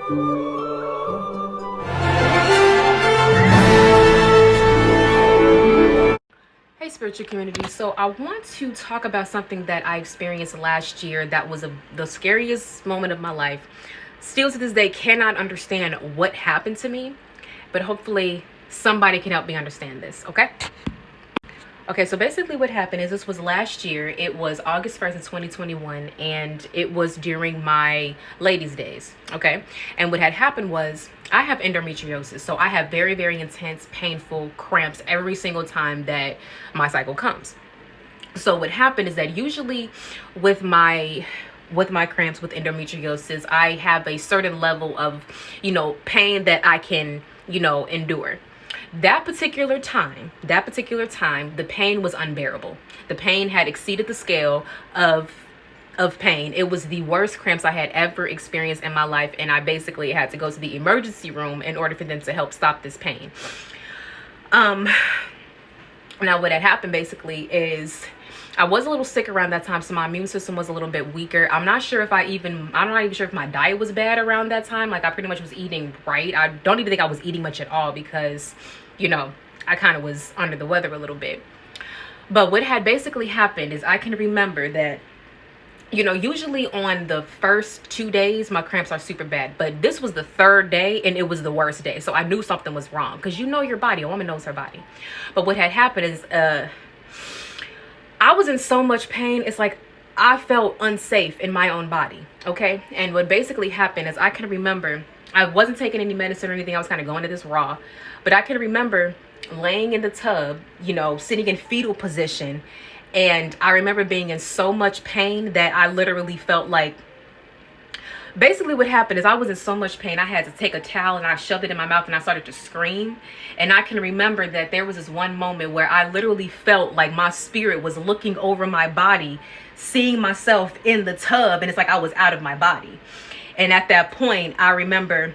Hey spiritual community, so I want to talk about something that I experienced last year that was the scariest moment of my life. Still to this day cannot understand what happened to me, but hopefully somebody can help me understand this. Okay, so basically what happened is this was last year. It was August 1st of 2021, and it was during my ladies' days, okay? And what had happened was I have endometriosis, so I have very, very intense, painful cramps every single time that my cycle comes. So what happened is that usually with my cramps with endometriosis, I have a certain level of, pain that I can, endure. That particular time, the pain was unbearable. The pain had exceeded the scale of pain. It was the worst cramps I had ever experienced in my life, and I basically had to go to the emergency room in order for them to help stop this pain. Now what had happened basically is I was a little sick around that time, so my immune system was a little bit weaker. I'm not sure if I'm not even sure if my diet was bad around that time. Like, I pretty much was eating right. I don't even think I was eating much at all because, I kind of was under the weather a little bit. But what had basically happened is I can remember that, usually on the first 2 days, my cramps are super bad. But this was the third day, and it was the worst day. So I knew something was wrong because your body. A woman knows her body. But what had happened is, I was in so much pain. It's like I felt unsafe in my own body. Okay. And what basically happened is I can remember I wasn't taking any medicine or anything. I was kind of going to this raw, but I can remember laying in the tub, sitting in fetal position. And I remember being in so much pain that I literally felt like, basically what happened is I was in so much pain, I had to take a towel and I shoved it in my mouth and I started to scream. And I can remember that there was this one moment where I literally felt like my spirit was looking over my body, seeing myself in the tub, and it's like I was out of my body. And at that point, I remember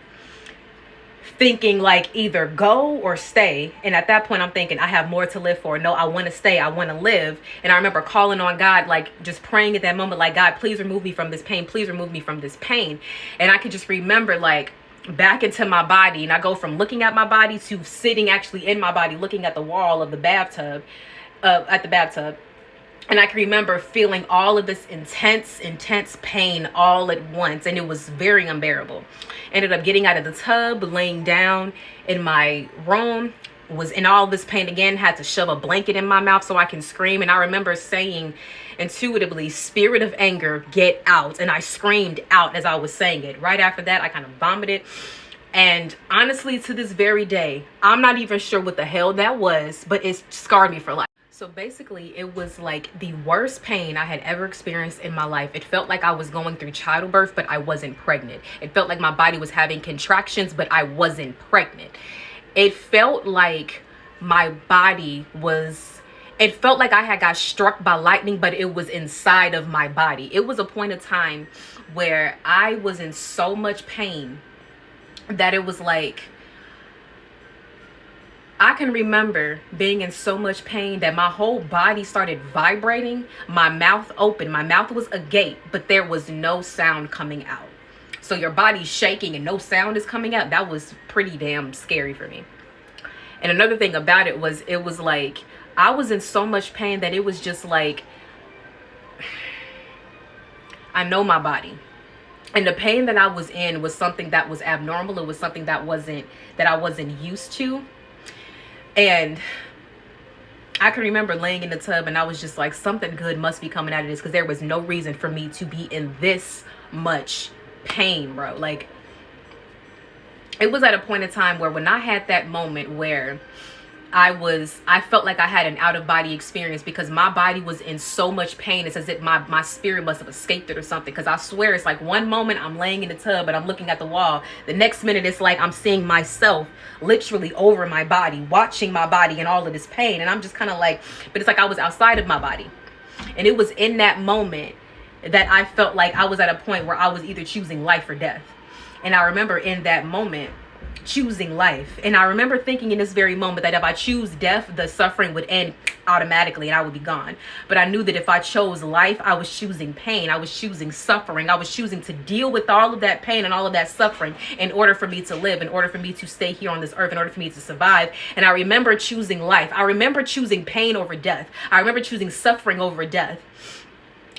thinking like either go or stay. And at that point I'm thinking I have more to live for. No, I want to stay. I want to live. And I remember calling on God, like just praying at that moment, like, God, please remove me from this pain. Please remove me from this pain. And I could just remember like back into my body. And I go from looking at my body to sitting actually in my body, looking at the wall of the bathtub, And I can remember feeling all of this intense pain all at once. And it was very unbearable. Ended up getting out of the tub, laying down in my room, was in all this pain again, had to shove a blanket in my mouth so I can scream. And I remember saying intuitively, spirit of anger, get out. And I screamed out as I was saying it. Right after that, I kind of vomited. And honestly, to this very day, I'm not even sure what the hell that was, but it scarred me for life. So basically, it was like the worst pain I had ever experienced in my life. It felt like I was going through childbirth, but I wasn't pregnant. It felt like my body was having contractions, but I wasn't pregnant. It felt like my body was, it felt like I had got struck by lightning, but it was inside of my body. It was a point of time where I was in so much pain that it was like, I can remember being in so much pain that my whole body started vibrating. My mouth opened. My mouth was agape, but there was no sound coming out. So your body's shaking and no sound is coming out. That was pretty damn scary for me. And another thing about it was like I was in so much pain that it was just like, I know my body. And the pain that I was in was something that was abnormal. It was something that I wasn't used to. And I can remember laying in the tub and I was just like, something good must be coming out of this, because there was no reason for me to be in this much pain, bro. Like, it was at a point in time where when I had that moment where I felt like I had an out-of-body experience, because my body was in so much pain. It's as if my spirit must have escaped it or something. Because I swear, it's like one moment I'm laying in the tub and I'm looking at the wall. The next minute, it's like I'm seeing myself literally over my body, watching my body and all of this pain. And I'm just kind of like, but it's like I was outside of my body. And it was in that moment that I felt like I was at a point where I was either choosing life or death. And I remember in that moment choosing life. And I remember thinking in this very moment that if I choose death, the suffering would end automatically and I would be gone. But I knew that if I chose life, I was choosing pain. I was choosing suffering. I was choosing to deal with all of that pain and all of that suffering in order for me to live, in order for me to stay here on this earth, in order for me to survive. And I remember choosing life. I remember choosing pain over death. I remember choosing suffering over death.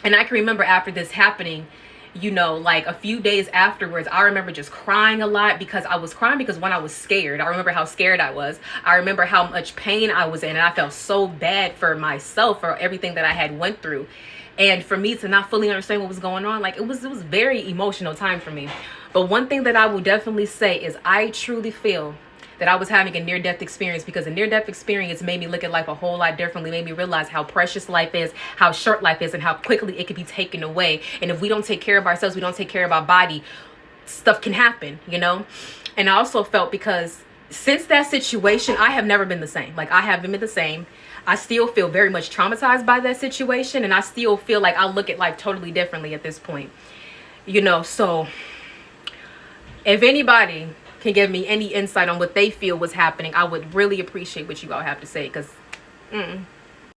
And I can remember after this happening, you know, like a few days afterwards, I remember just crying a lot, because I was crying because when I was scared, I remember how scared I was. I remember how much pain I was in, and I felt so bad for myself, for everything that I had went through. And for me to not fully understand what was going on, like it was very emotional time for me. But one thing that I will definitely say is I truly feel that I was having a near-death experience, because a near-death experience made me look at life a whole lot differently, made me realize how precious life is, how short life is, and how quickly it could be taken away. And if we don't take care of ourselves, we don't take care of our body, stuff can happen, you know? And I also felt, because since that situation, I have never been the same. Like, I haven't been the same. I still feel very much traumatized by that situation, and I still feel like I look at life totally differently at this point, you know? So if anybody can give me any insight on what they feel was happening, I would really appreciate what you all have to say, because